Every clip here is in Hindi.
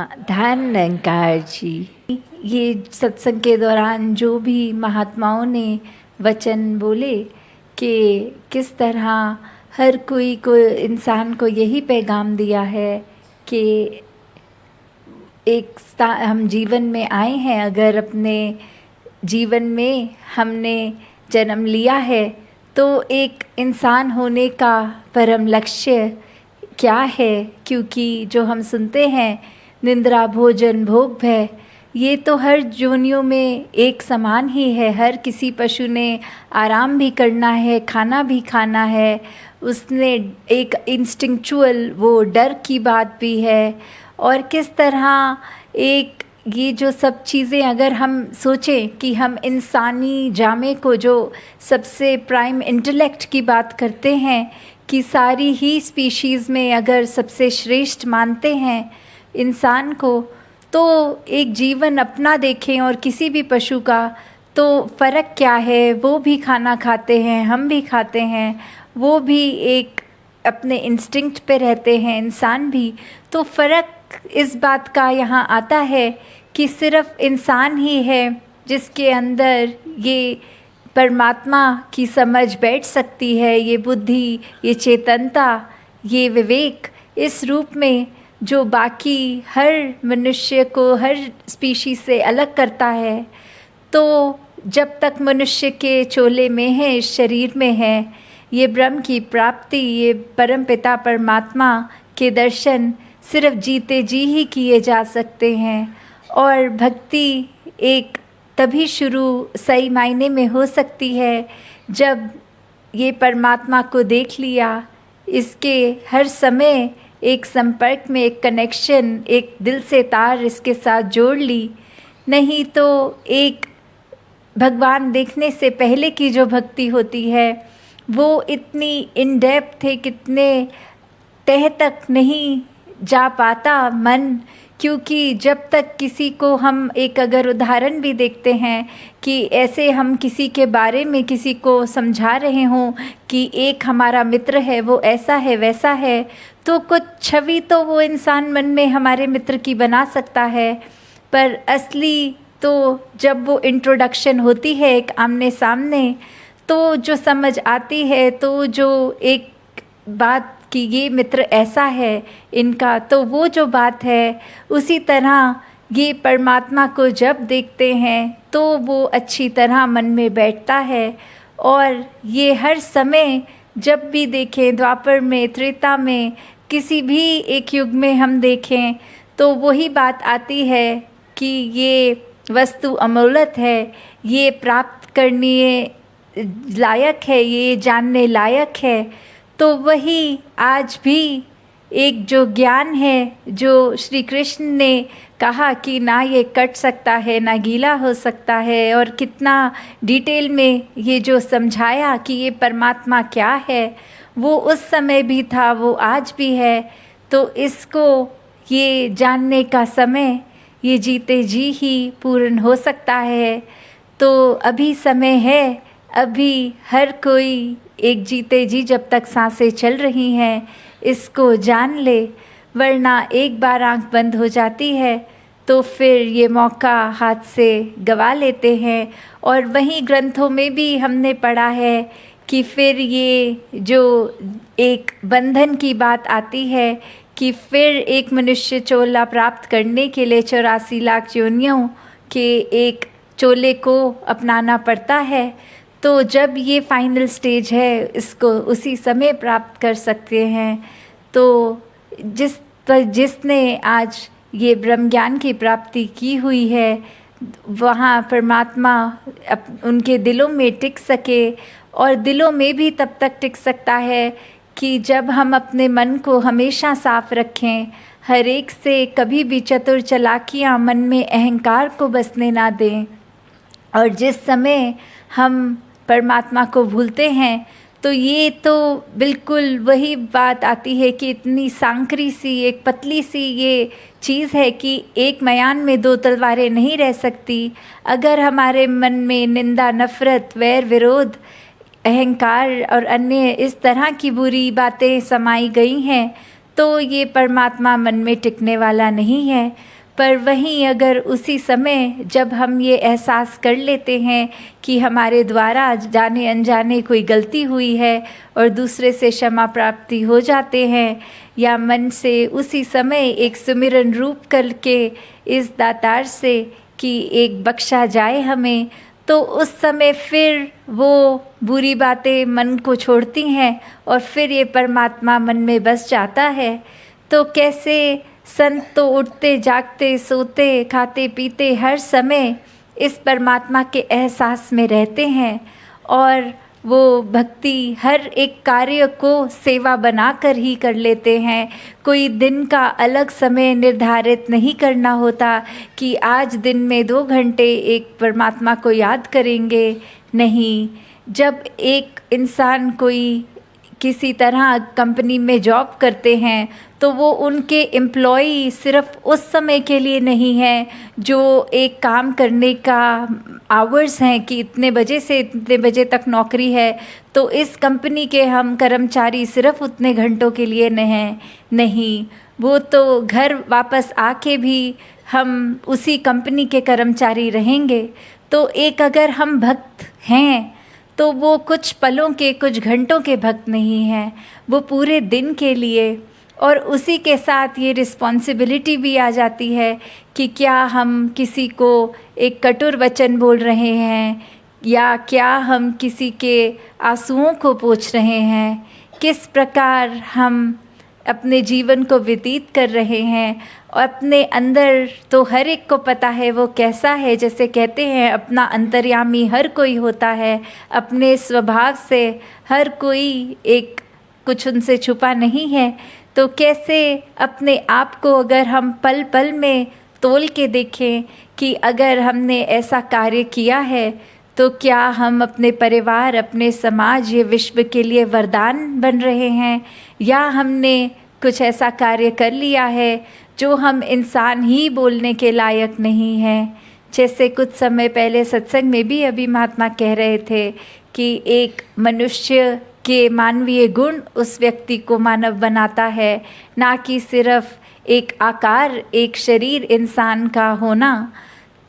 ध्यान निरंकार जी, ये सत्संग के दौरान जो भी महात्माओं ने वचन बोले कि किस तरह हर कोई को इंसान को यही पैगाम दिया है कि हम जीवन में आए हैं, अगर अपने जीवन में हमने जन्म लिया है तो एक इंसान होने का परम लक्ष्य क्या है। क्योंकि जो हम सुनते हैं निंद्रा भोजन भोग भय, ये तो हर जोनियों में एक समान ही है। हर किसी पशु ने आराम भी करना है, खाना भी खाना है, उसने एक इंस्टिंक्चुअल वो डर की बात भी है। और किस तरह एक ये जो सब चीज़ें अगर हम सोचें कि हम इंसानी जामे को जो सबसे प्राइम इंटेलेक्ट की बात करते हैं कि सारी ही स्पीशीज़ में अगर सबसे श्रेष्ठ मानते हैं इंसान को, तो एक जीवन अपना देखें और किसी भी पशु का, तो फ़र्क क्या है। वो भी खाना खाते हैं, हम भी खाते हैं, वो भी एक अपने इंस्टिंक्ट पे रहते हैं, इंसान भी। तो फ़र्क इस बात का यहाँ आता है कि सिर्फ इंसान ही है जिसके अंदर ये परमात्मा की समझ बैठ सकती है, ये बुद्धि, ये चेतनता, ये विवेक इस रूप में, जो बाकी हर मनुष्य को हर स्पीशी से अलग करता है। तो जब तक मनुष्य के चोले में है, इस शरीर में है, ये ब्रह्म की प्राप्ति, ये परम पिता परमात्मा के दर्शन सिर्फ जीते जी ही किए जा सकते हैं। और भक्ति एक तभी शुरू सही मायने में हो सकती है जब ये परमात्मा को देख लिया, इसके हर समय एक संपर्क में, एक कनेक्शन, एक दिल से तार इसके साथ जोड़ ली। नहीं तो एक भगवान देखने से पहले की जो भक्ति होती है वो इतनी इन डेप्थ है, कितने तह तक नहीं जा पाता मन। क्योंकि जब तक किसी को हम एक अगर उदाहरण भी देखते हैं कि ऐसे हम किसी के बारे में किसी को समझा रहे हों कि एक हमारा मित्र है, वो ऐसा है वैसा है, तो कुछ छवि तो वो इंसान मन में हमारे मित्र की बना सकता है, पर असली तो जब वो इंट्रोडक्शन होती है एक आमने सामने, तो जो समझ आती है, तो जो एक बात कि ये मित्र ऐसा है इनका, तो वो जो बात है, उसी तरह ये परमात्मा को जब देखते हैं तो वो अच्छी तरह मन में बैठता है। और ये हर समय जब भी देखें, द्वापर में, त्रेता में, किसी भी एक युग में हम देखें, तो वही बात आती है कि ये वस्तु अमूल्य है, ये प्राप्त करने लायक है, ये जानने लायक है। तो वही आज भी एक जो ज्ञान है, जो श्री कृष्ण ने कहा कि ना ये कट सकता है ना गीला हो सकता है, और कितना डिटेल में ये जो समझाया कि ये परमात्मा क्या है, वो उस समय भी था, वो आज भी है। तो इसको ये जानने का समय ये जीते जी ही पूर्ण हो सकता है। तो अभी समय है, अभी हर कोई एक जीते जी जब तक सांसें चल रही हैं इसको जान ले, वरना एक बार आंख बंद हो जाती है तो फिर ये मौका हाथ से गवा लेते हैं। और वहीं ग्रंथों में भी हमने पढ़ा है कि फिर ये जो एक बंधन की बात आती है कि फिर एक मनुष्य चोला प्राप्त करने के लिए 84 लाख योनियों के एक चोले को अपनाना पड़ता है। तो जब ये फाइनल स्टेज है, इसको उसी समय प्राप्त कर सकते हैं। तो जिसने आज ये ब्रह्म ज्ञान की प्राप्ति की हुई है, वहाँ परमात्मा उनके दिलों में टिक सके। और दिलों में भी तब तक टिक सकता है कि जब हम अपने मन को हमेशा साफ रखें, हर एक से कभी भी चतुर चालाकियाँ मन में अहंकार को बसने ना दें। और जिस समय हम परमात्मा को भूलते हैं, तो ये तो बिल्कुल वही बात आती है कि इतनी सांकरी सी, एक पतली सी ये चीज़ है कि एक मयान में दो तलवारें नहीं रह सकती। अगर हमारे मन में निंदा, नफ़रत, वैर, विरोध, अहंकार और अन्य इस तरह की बुरी बातें समाई गई हैं, तो ये परमात्मा मन में टिकने वाला नहीं है। पर वहीं अगर उसी समय जब हम ये एहसास कर लेते हैं कि हमारे द्वारा जाने अनजाने कोई गलती हुई है और दूसरे से क्षमा प्राप्ति हो जाते हैं, या मन से उसी समय एक सुमिरन रूप करके इस दातार से कि एक बख्शा जाए हमें, तो उस समय फिर वो बुरी बातें मन को छोड़ती हैं और फिर ये परमात्मा मन में बस जाता है। तो कैसे संत तो उठते जागते सोते खाते पीते हर समय इस परमात्मा के एहसास में रहते हैं, और वो भक्ति हर एक कार्य को सेवा बनाकर ही कर लेते हैं। कोई दिन का अलग समय निर्धारित नहीं करना होता कि आज दिन में 2 घंटे एक परमात्मा को याद करेंगे। नहीं, जब एक इंसान कोई किसी तरह कंपनी में जॉब करते हैं तो वो उनके एम्प्लॉई सिर्फ उस समय के लिए नहीं है जो एक काम करने का आवर्स हैं कि इतने बजे से इतने बजे तक नौकरी है, तो इस कंपनी के हम कर्मचारी सिर्फ उतने घंटों के लिए नहीं, वो तो घर वापस आके भी हम उसी कंपनी के कर्मचारी रहेंगे। तो एक अगर हम भक्त हैं तो वो कुछ पलों के कुछ घंटों के भक्त नहीं हैं, वो पूरे दिन के लिए। और उसी के साथ ये रिस्पॉन्सिबिलिटी भी आ जाती है कि क्या हम किसी को एक कटुर वचन बोल रहे हैं, या क्या हम किसी के आंसुओं को पोंछ रहे हैं, किस प्रकार हम अपने जीवन को व्यतीत कर रहे हैं। और अपने अंदर तो हर एक को पता है वो कैसा है, जैसे कहते हैं अपना अंतर्यामी हर कोई होता है, अपने स्वभाव से हर कोई एक कुछ उनसे छुपा नहीं है। तो कैसे अपने आप को अगर हम पल पल में तोल के देखें कि अगर हमने ऐसा कार्य किया है तो क्या हम अपने परिवार, अपने समाज, ये विश्व के लिए वरदान बन रहे हैं, या हमने कुछ ऐसा कार्य कर लिया है जो हम इंसान ही बोलने के लायक नहीं हैं। जैसे कुछ समय पहले सत्संग में भी अभी महात्मा कह रहे थे कि एक मनुष्य के मानवीय गुण उस व्यक्ति को मानव बनाता है, ना कि सिर्फ एक आकार, एक शरीर इंसान का होना।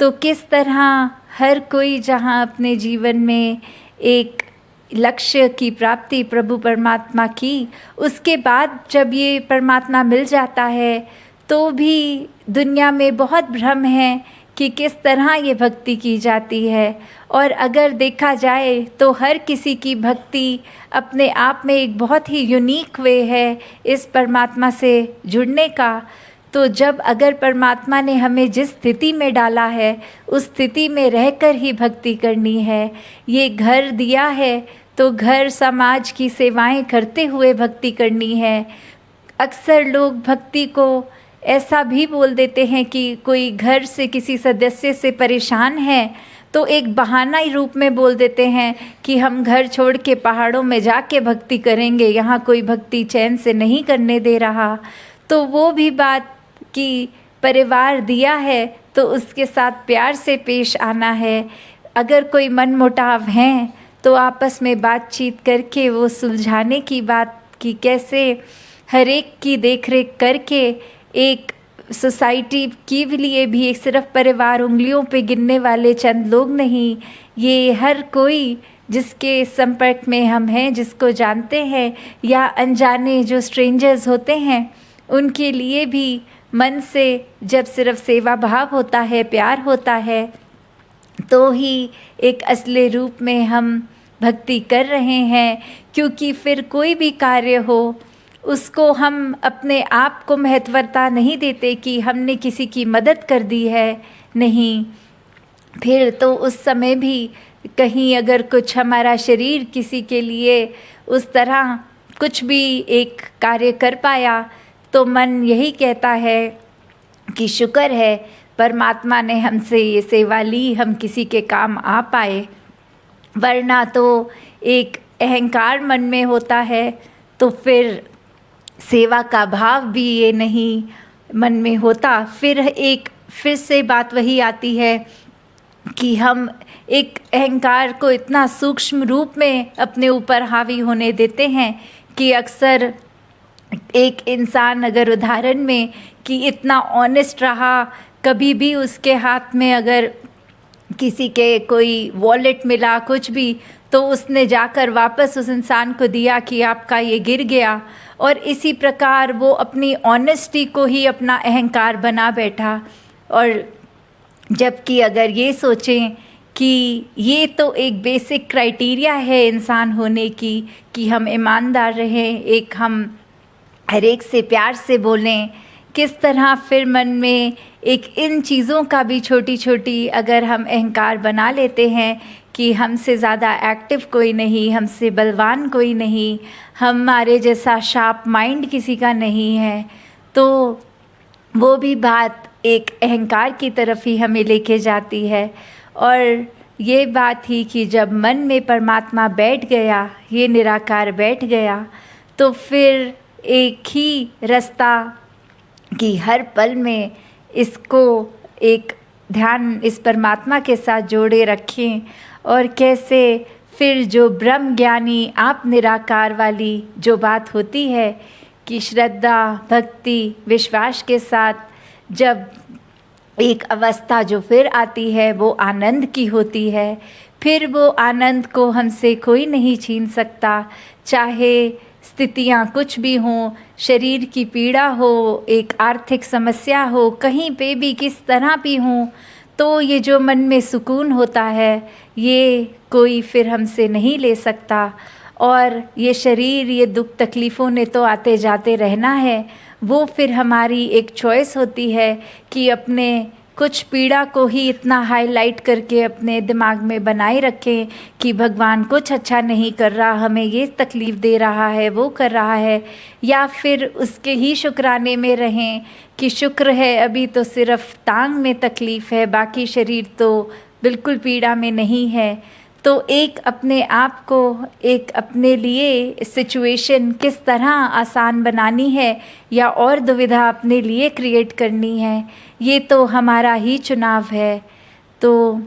तो किस तरह हर कोई जहाँ अपने जीवन में एक लक्ष्य की प्राप्ति प्रभु परमात्मा की, उसके बाद जब ये परमात्मा मिल जाता है तो भी दुनिया में बहुत भ्रम है कि किस तरह ये भक्ति की जाती है। और अगर देखा जाए तो हर किसी की भक्ति अपने आप में एक बहुत ही यूनिक वे है इस परमात्मा से जुड़ने का। तो जब अगर परमात्मा ने हमें जिस स्थिति में डाला है उस स्थिति में रहकर ही भक्ति करनी है। ये घर दिया है तो घर समाज की सेवाएं करते हुए भक्ति करनी है। अक्सर लोग भक्ति को ऐसा भी बोल देते हैं कि कोई घर से किसी सदस्य से परेशान है तो एक बहाना ही रूप में बोल देते हैं कि हम घर छोड़ के पहाड़ों में जाके भक्ति करेंगे, यहाँ कोई भक्ति चैन से नहीं करने दे रहा। तो वो भी बात कि परिवार दिया है तो उसके साथ प्यार से पेश आना है। अगर कोई मनमुटाव हैं तो आपस में बातचीत करके वो सुलझाने की बात कि कैसे हर एक की देखरेख करके एक सोसाइटी के लिए भी एक सिर्फ परिवार उंगलियों पे गिनने वाले चंद लोग नहीं, ये हर कोई जिसके संपर्क में हम हैं, जिसको जानते हैं या अनजाने जो स्ट्रेंजर्स होते हैं, उनके लिए भी मन से जब सिर्फ सेवा भाव होता है, प्यार होता है, तो ही एक असली रूप में हम भक्ति कर रहे हैं। क्योंकि फिर कोई भी कार्य हो उसको हम अपने आप को महत्वता नहीं देते कि हमने किसी की मदद कर दी है, नहीं। फिर तो उस समय भी कहीं अगर कुछ हमारा शरीर किसी के लिए उस तरह कुछ भी एक कार्य कर पाया तो मन यही कहता है कि शुक्र है परमात्मा ने हमसे ये सेवा ली, हम किसी के काम आ पाए। वरना तो एक अहंकार मन में होता है तो फिर सेवा का भाव भी ये नहीं मन में होता। फिर से बात वही आती है कि हम एक अहंकार को इतना सूक्ष्म रूप में अपने ऊपर हावी होने देते हैं कि अक्सर एक इंसान अगर उदाहरण में कि इतना ऑनेस्ट रहा, कभी भी उसके हाथ में अगर किसी के कोई वॉलेट मिला कुछ भी, तो उसने जाकर वापस उस इंसान को दिया कि आपका ये गिर गया। और इसी प्रकार वो अपनी ऑनेस्टी को ही अपना अहंकार बना बैठा। और जबकि अगर ये सोचें कि ये तो एक बेसिक क्राइटेरिया है इंसान होने की कि हम ईमानदार रहें, एक हम हर एक से प्यार से बोलें, किस तरह फिर मन में एक इन चीज़ों का भी छोटी छोटी अगर हम अहंकार बना लेते हैं कि हमसे ज़्यादा एक्टिव कोई नहीं, हमसे बलवान कोई नहीं, हमारे जैसा शार्प माइंड किसी का नहीं है, तो वो भी बात एक अहंकार की तरफ ही हमें लेके जाती है। और ये बात ही कि जब मन में परमात्मा बैठ गया, ये निराकार बैठ गया, तो फिर एक ही रास्ता कि हर पल में इसको एक ध्यान इस परमात्मा के साथ जोड़े रखें। और कैसे फिर जो ब्रह्म ज्ञानी आप निराकार वाली जो बात होती है कि श्रद्धा भक्ति विश्वास के साथ जब एक अवस्था जो फिर आती है वो आनंद की होती है। फिर वो आनंद को हमसे कोई नहीं छीन सकता, चाहे स्थितियाँ कुछ भी हों, शरीर की पीड़ा हो, एक आर्थिक समस्या हो, कहीं पे भी किस तरह भी हों, तो ये जो मन में सुकून होता है ये कोई फिर हमसे नहीं ले सकता। और ये शरीर, ये दुख तकलीफ़ों ने तो आते जाते रहना है, वो फिर हमारी एक चॉइस होती है कि अपने कुछ पीड़ा को ही इतना हाईलाइट करके अपने दिमाग में बनाए रखें कि भगवान कुछ अच्छा नहीं कर रहा, हमें ये तकलीफ़ दे रहा है, वो कर रहा है, या फिर उसके ही शुक्राने में रहें कि शुक्र है अभी तो सिर्फ टांग में तकलीफ़ है, बाकी शरीर तो बिल्कुल पीड़ा में नहीं है। तो एक अपने आप को, एक अपने लिए सिचुएशन किस तरह आसान बनानी है या और दुविधा अपने लिए क्रिएट करनी है, ये तो हमारा ही चुनाव है। तो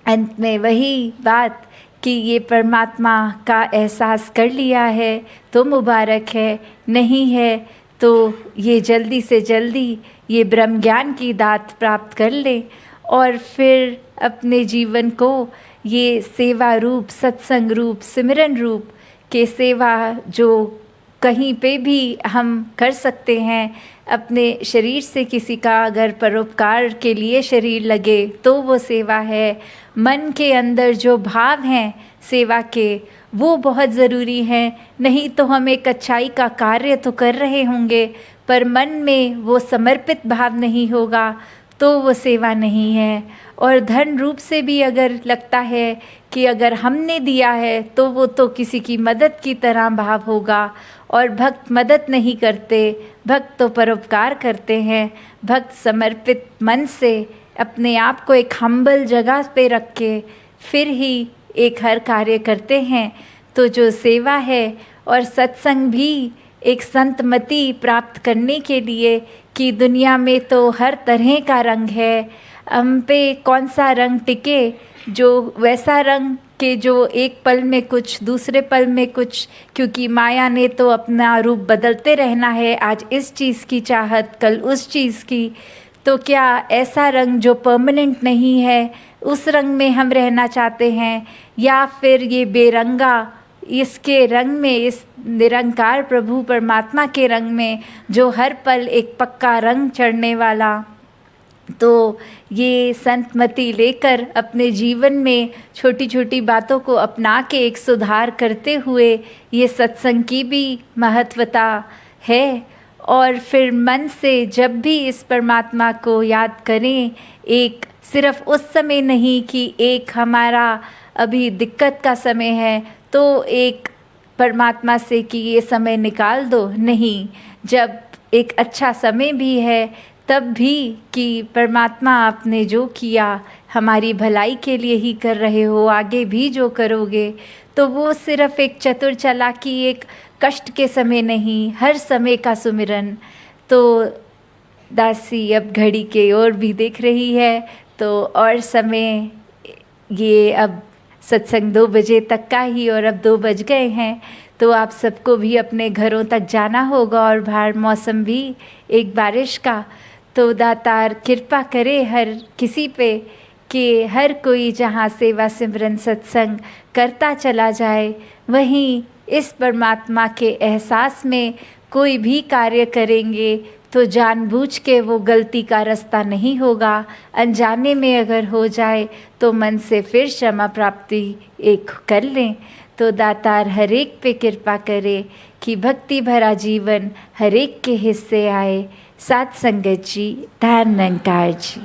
अंत में वही बात कि ये परमात्मा का एहसास कर लिया है तो मुबारक है, नहीं है तो ये जल्दी से जल्दी ये ब्रह्म ज्ञान की दात प्राप्त कर ले और फिर अपने जीवन को ये सेवा रूप, सत्संग रूप, सिमरन रूप के सेवा जो कहीं पे भी हम कर सकते हैं, अपने शरीर से किसी का अगर परोपकार के लिए शरीर लगे तो वो सेवा है। मन के अंदर जो भाव हैं सेवा के वो बहुत ज़रूरी हैं, नहीं तो हम एक अच्छाई का कार्य तो कर रहे होंगे पर मन में वो समर्पित भाव नहीं होगा तो वो सेवा नहीं है। और धन रूप से भी अगर लगता है कि अगर हमने दिया है तो वो तो किसी की मदद की तरह भाव होगा, और भक्त मदद नहीं करते, भक्त तो परोपकार करते हैं। भक्त समर्पित मन से अपने आप को एक हम्बल जगह पे रख के फिर ही एक हर कार्य करते हैं। तो जो सेवा है और सत्संग भी एक संतमति प्राप्त करने के लिए कि दुनिया में तो हर तरह का रंग है, हम पे कौन सा रंग टिके, जो वैसा रंग के जो एक पल में कुछ, दूसरे पल में कुछ, क्योंकि माया ने तो अपना रूप बदलते रहना है, आज इस चीज़ की चाहत, कल उस चीज़ की। तो क्या ऐसा रंग जो परमानेंट नहीं है उस रंग में हम रहना चाहते हैं, या फिर ये बेरंगा इसके रंग में, इस निरंकार प्रभु परमात्मा के रंग में जो हर पल एक पक्का रंग चढ़ने वाला। तो ये संतमति लेकर अपने जीवन में छोटी छोटी बातों को अपना के एक सुधार करते हुए ये सत्संग की भी महत्वता है। और फिर मन से जब भी इस परमात्मा को याद करें, एक सिर्फ उस समय नहीं कि एक हमारा अभी दिक्कत का समय है तो एक परमात्मा से कि ये समय निकाल दो, नहीं, जब एक अच्छा समय भी है तब भी कि परमात्मा आपने जो किया हमारी भलाई के लिए ही कर रहे हो, आगे भी जो करोगे तो वो सिर्फ एक चतुर चालाकी, एक कष्ट के समय नहीं, हर समय का सुमिरन। तो दासी अब घड़ी के ओर भी देख रही है तो और समय, ये अब सत्संग 2 बजे तक का ही और अब 2 बज गए हैं। तो तो आप सबको भी अपने घरों तक जाना होगा और बाहर मौसम भी एक बारिश का। तो दातार कृपा करे हर किसी पे कि हर कोई जहाँ सेवा सिमरन सत्संग करता चला जाए, वहीं इस परमात्मा के एहसास में कोई भी कार्य करेंगे तो जानबूझ के वो गलती का रास्ता नहीं होगा। अनजाने में अगर हो जाए तो मन से फिर क्षमा प्राप्ति एक कर लें। तो दातार हर एक पे कृपा करे कि भक्ति भरा जीवन हर एक के हिस्से आए। साथ संगत जी, धन निरंकार जी।